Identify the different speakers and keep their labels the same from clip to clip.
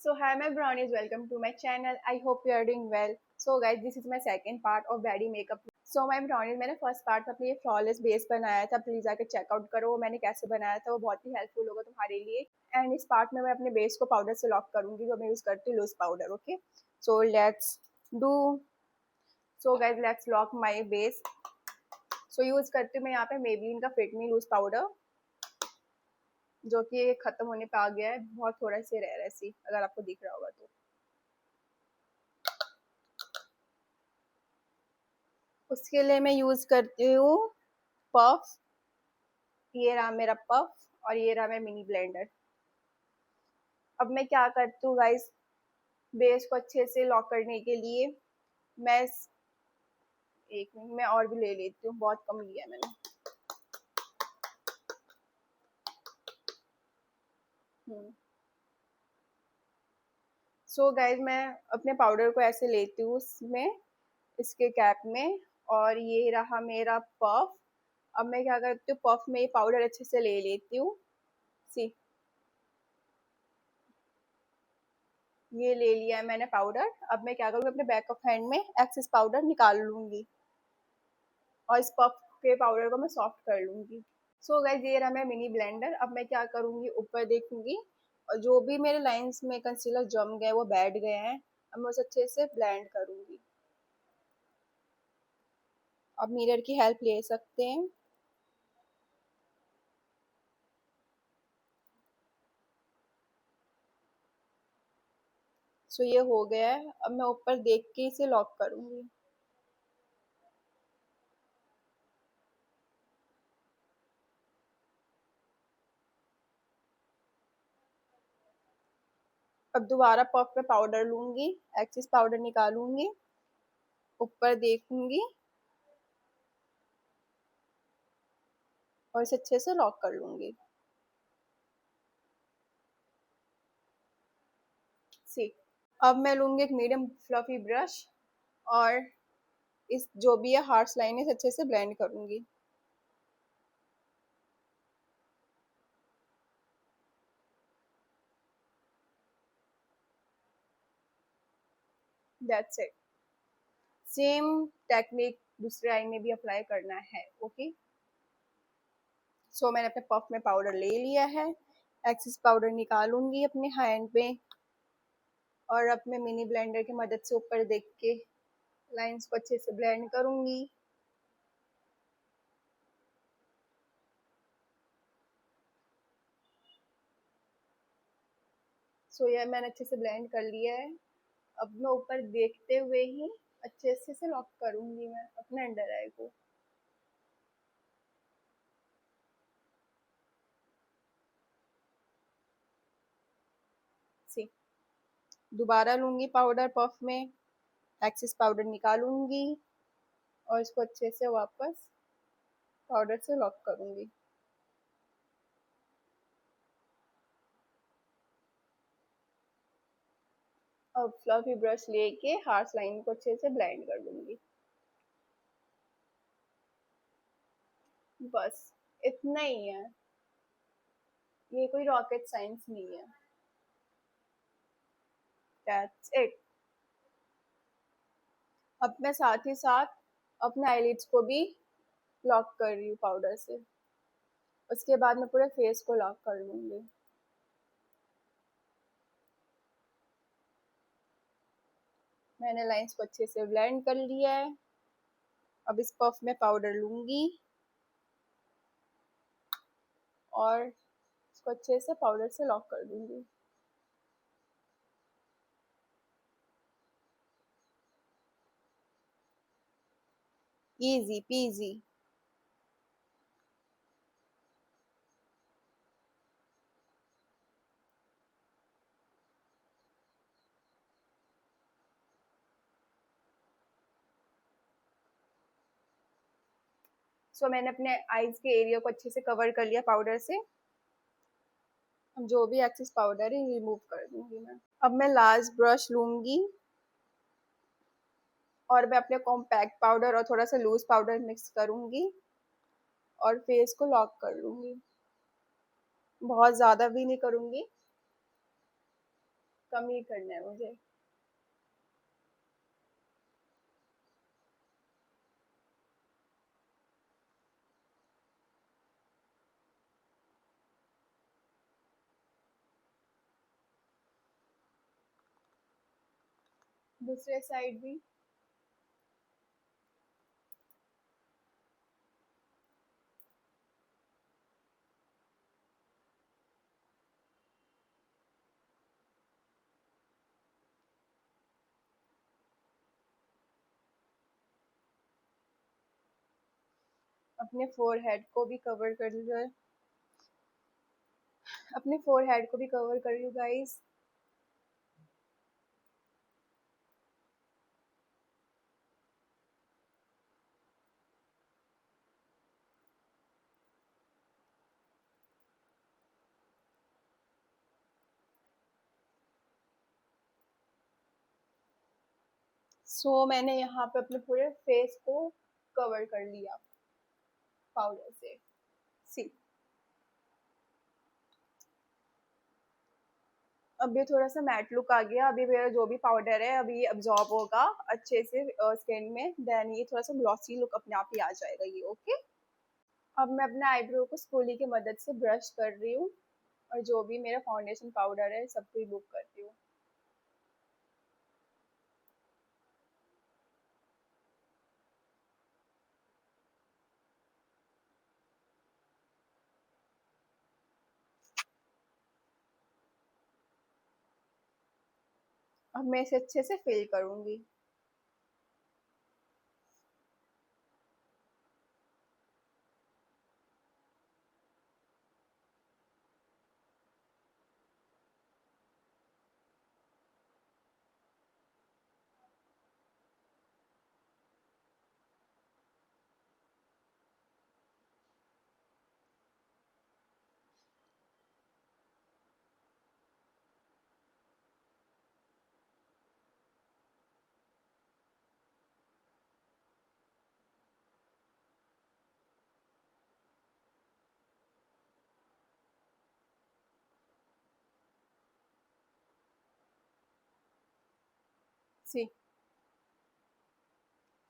Speaker 1: So hi my brownies, welcome to my channel. I hope you are doing well. So guys, this is my second part of Baddie makeup. So my brownies, मैंने first part में अपनी ये flawless base बनाया था, please आके checkout करो वो मैंने कैसे बनाया था, वो बहुत ही हेल्पफुल होगा तुम्हारे लिए। एंड इस पार्ट में मैं अपने बेस को पाउडर से लॉक करूंगी, जो मैं यूज करती हूँ loose powder. Okay, so let's do. So guys let's lock my base. So use करती हूँ मैं यहाँ पे मेबलिन का फिट मी लूज पाउडर, जो कि खत्म होने पे आ गया है, बहुत थोड़ा से रह रहा है सी, अगर आपको दिख रहा होगा तो। उसके लिए मैं यूज करती हूँ पफ। ये रहा मेरा पफ और ये रहा मेरा मिनी ब्लेंडर। अब मैं क्या करती हूँ गाइस, बेस को अच्छे से लॉक करने के लिए मैं एक मिनट में और भी ले लेती हूँ, बहुत कम लिया मैंने। सो गाइस मैं अपने पाउडर को ऐसे लेती हूँ उसमें, इसके कैप में। और ये रहा मेरा पफ। अब मैं क्या करती हूँ, पफ में ये पाउडर अच्छे से ले लेती हूँ। सी, ये ले लिया है मैंने पाउडर। अब मैं क्या करूँगी, अपने बैक ऑफ हैंड में एक्सेस पाउडर निकाल लूंगी और इस पफ के पाउडर को मैं सॉफ्ट कर लूंगी। सो गाइस ये रहा मेरा मिनी ब्लेंडर। अब मैं क्या करूंगी, ऊपर देखूंगी और जो भी मेरे लाइंस में कंसीलर जम गए वो बैठ गए हैं, अब मैं उसे अच्छे से ब्लेंड करूंगी। अब मिरर की हेल्प ले सकते हैं। सो ये हो गया है, अब मैं ऊपर देख के इसे लॉक करूंगी। अब दोबारा पफ पे पाउडर लूंगी, एक्सेस पाउडर निकालूंगी, ऊपर देखूंगी और इसे अच्छे से लॉक कर लूंगी। सी, अब मैं लूंगी एक मीडियम फ्लफी ब्रश और इस जो भी है हार्श लाइन इसे अच्छे से ब्लेंड करूंगी। That's it. सेम टेक्निक दूसरे आई में भी अप्लाई करना है। ओके, सो मैंने अपने पफ में पाउडर ले लिया है, एक्सेस पाउडर निकालूंगी अपने हैंड पे और अपने मिनी ब्लेंडर की मदद से ऊपर देख के लाइंस को अच्छे से ब्लेंड करूंगी। सो यह मैंने अच्छे से ब्लेंड कर लिया है। अब मैं ऊपर देखते हुए ही अच्छे से लॉक करूंगी मैं अपने अंडर आई को। सी, दोबारा लूंगी पाउडर पफ में, एक्सेस पाउडर निकालूंगी और इसको अच्छे से वापस पाउडर से लॉक करूंगी। अब फ्लफी ब्रश लेके हार्श लाइन को अच्छे से ब्लेंड कर दूंगी। बस इतना ही है, ये कोई रॉकेट साइंस नहीं है। That's it. अब मैं साथ ही साथ अपने आईलिड्स को भी लॉक कर रही हूँ पाउडर से। उसके बाद मैं पूरे फेस को लॉक कर लूंगी। मैंने लाइंस को अच्छे से ब्लेंड कर लिया है। अब इस पफ में पाउडर लूंगी और इसको अच्छे से पाउडर से लॉक कर दूंगी। Easy PG. सो मैंने अपने आईज के एरिया को अच्छे से कवर कर लिया पाउडर से। अब जो भी एक्सेस पाउडर है रिमूव कर दूंगी मैं। अब मैं लार्ज ब्रश लूंगी और मैं अपने कॉम्पैक्ट पाउडर और थोड़ा सा लूज पाउडर मिक्स करूंगी और फेस को लॉक कर लूंगी। बहुत ज़्यादा भी नहीं करूंगी। कम ही करना है मुझे। दूसरे साइड भी। अपने फोरहेड को भी कवर कर लो। अपने फोरहेड को भी कवर कर लो गाइस। मैंने यहाँ पे अपने पूरे फेस को कवर कर लिया पाउडर से। सी। अभी थोड़ा सा मैट लुक आ गया। अभी मेरा जो भी पाउडर है अभी अब्जॉर्ब होगा अच्छे से स्किन में, देन ये थोड़ा सा ग्लॉसी लुक अपने आप ही आ जाएगा ये। ओके। अब मैं अपने आईब्रो को स्पूली की मदद से ब्रश कर रही हूँ, और जो भी मेरा फाउंडेशन पाउडर है सबको रिमूव करती हूँ। अब मैं इसे अच्छे से फिल करूंगी। सी।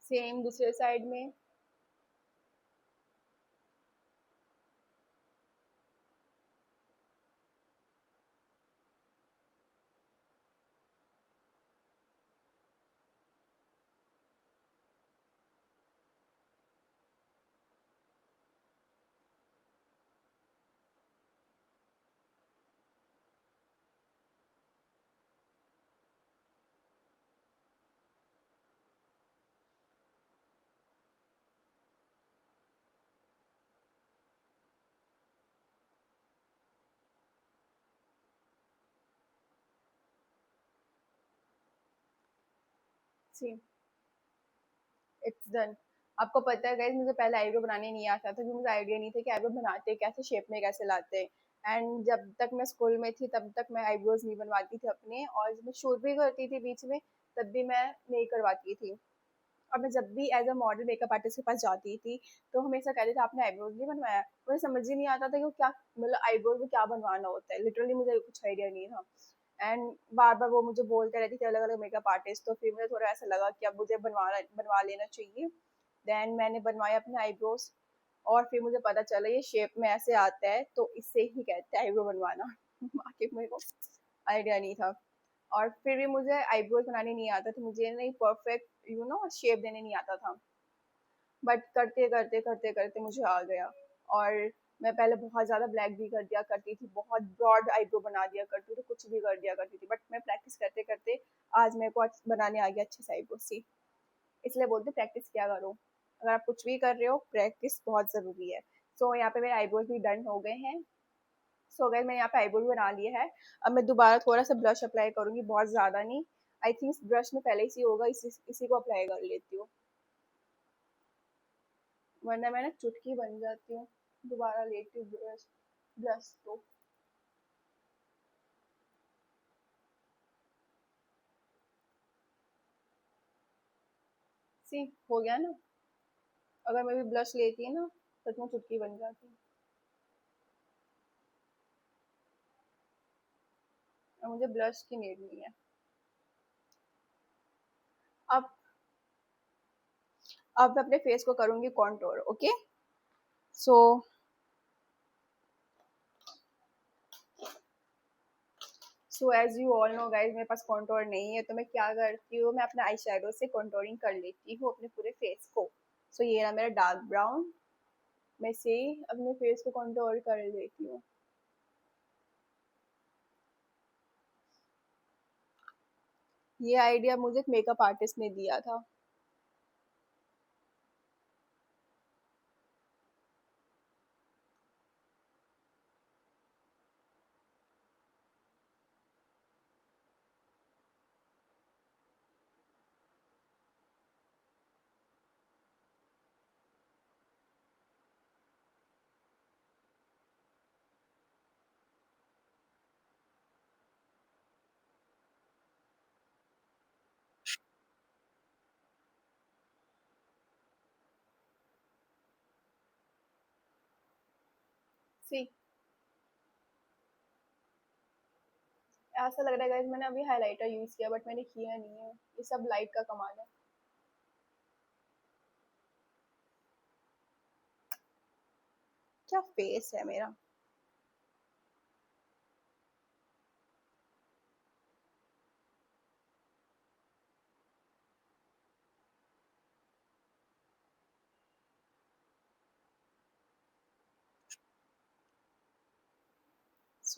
Speaker 1: सेम दूसरे साइड में। सी। It's done. आपको पता है गाइस, मुझे पहले आईब्रो बनाने नहीं आता था, क्योंकि मुझे आइडिया नहीं था कि आईब्रो बनाते कैसे, शेप में कैसे लाते हैं। एंड जब तक मैं स्कूल में थी तब तक मैं आईब्रोज नहीं बनवाती थी अपने, और जब मैं शूट भी करती थी बीच में तब भी मैं नहीं करवाती थी। और मैं जब भी as a model makeup artist के पास जाती थी तो हमेशा कहते थे आपने आईब्रोज नहीं बनवाया। मुझे समझ ही नहीं आता था कि क्या मतलब आईब्रोज में क्या बनवाना होता है, लिटरली मुझे कुछ आइडिया नहीं था। एंड बार बार वो मुझे बोलते रहती थी अलग अलग मेकअप आर्टिस्ट, तो फिर मुझे थोड़ा ऐसा लगा कि अब मुझे बनवा लेना चाहिए। देन मैंने बनवाया अपने आईब्रोज, और फिर मुझे पता चला ये शेप में ऐसे आता है, तो इससे ही कहते हैं आईब्रो बनवाना। बाकी मेरे को आइडिया नहीं था। और फिर भी मुझे आईब्रोज बनाने नहीं आता था, मुझे नहीं परफेक्ट शेप देने नहीं आता था। बट करते करते करते करते मुझे आ गया। और मैं पहले बहुत ज़्यादा ब्लैक भी कर दिया करती थी, बहुत ब्रॉड आईब्रो बना दिया करती थी, कुछ भी कर दिया करती थी, बट मैं प्रैक्टिस करते करते आज मेरे को बनाने आ गया अच्छे से आईब्रो सी। इसलिए बोलते प्रैक्टिस क्या करो। अगर आप कुछ भी कर रहे हो प्रैक्टिस बहुत ज़रूरी है। यहाँ पे मेरे आईब्रोज भी डन हो गए हैं। गाइस मैंने यहाँ पे आईब्रो भी बना लिया है। अब मैं दोबारा थोड़ा सा ब्लश अप्लाई करूंगी, बहुत ज़्यादा नहीं। आई थिंक ब्रश में पहले ही होगा, इसी को अप्लाई कर लेती हूँ, वरना मैं ना चुटकी बन जाती हूँ। दोबारा लेती हूँ ब्रश। ब्रश तो सी हो गया ना। अगर मैं भी ब्लश लेती है ना तो मैं चुटकी बन जाती हूँ। और मुझे ब्लश की नीड नहीं है। अब मैं अपने फेस को करूंगी contour. Okay, so as you all know guys, मेरे पास कॉन्टोर नहीं है, तो मैं क्या करती हूँ, मैं अपने आई शेडो से कॉन्टोरिंग कर लेती हूँ अपने पूरे फेस को। ये रहा मेरा डार्क ब्राउन, मैं से अपने फेस को कॉन्टोर कर लेती हूँ। ये आइडिया मुझे एक मेकअप आर्टिस्ट ने दिया था। सी, ऐसा लग रहा है गाइस मैंने अभी हाइलाइटर यूज किया, बट मैंने किया नहीं है, ये सब लाइट का कमाल है। क्या फेस है मेरा।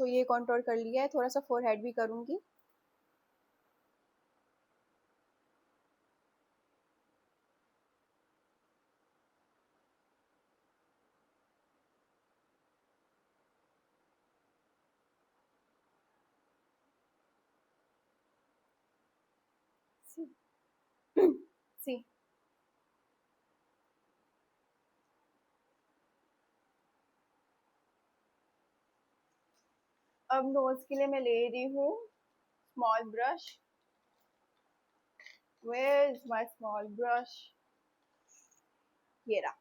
Speaker 1: ये कॉन्टोर कर लिया है, थोड़ा सा फोरहेड भी करूंगी। सी सी, अब नोज के लिए मैं ले रही हूँ small brush. Where is my small brush, ये रहा।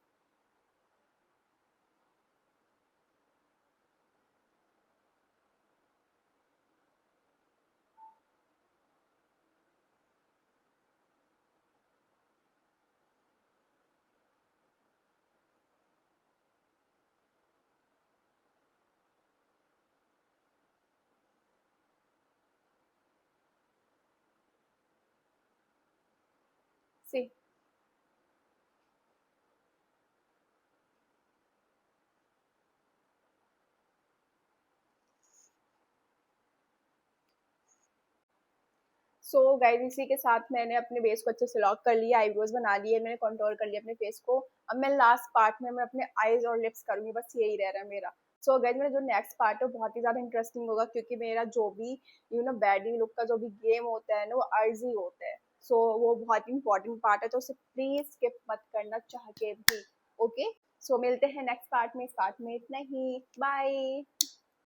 Speaker 1: सी, गाइस इसी के साथ मैंने अपने बेस को अच्छे से लॉक कर लिया, आईब्रोज बना लिए, मैंने कंट्रोल कर लिया अपने फेस को। अब मैं लास्ट पार्ट में मैं अपने आईज और लिप्स करूंगी, बस यही रह रहा है मेरा। गाइस मेरा जो नेक्स्ट पार्ट है बहुत ही ज्यादा इंटरेस्टिंग होगा, क्योंकि मेरा जो भी बैडी लुक का जो भी गेम होता है ना, वो आईज ही होता है। वो बहुत ही इंपॉर्टेंट पार्ट है, तो उसे प्लीज स्किप मत करना चाह के भी। ओके, मिलते हैं नेक्स्ट पार्ट में। इस पार्ट में इतना ही, बाय।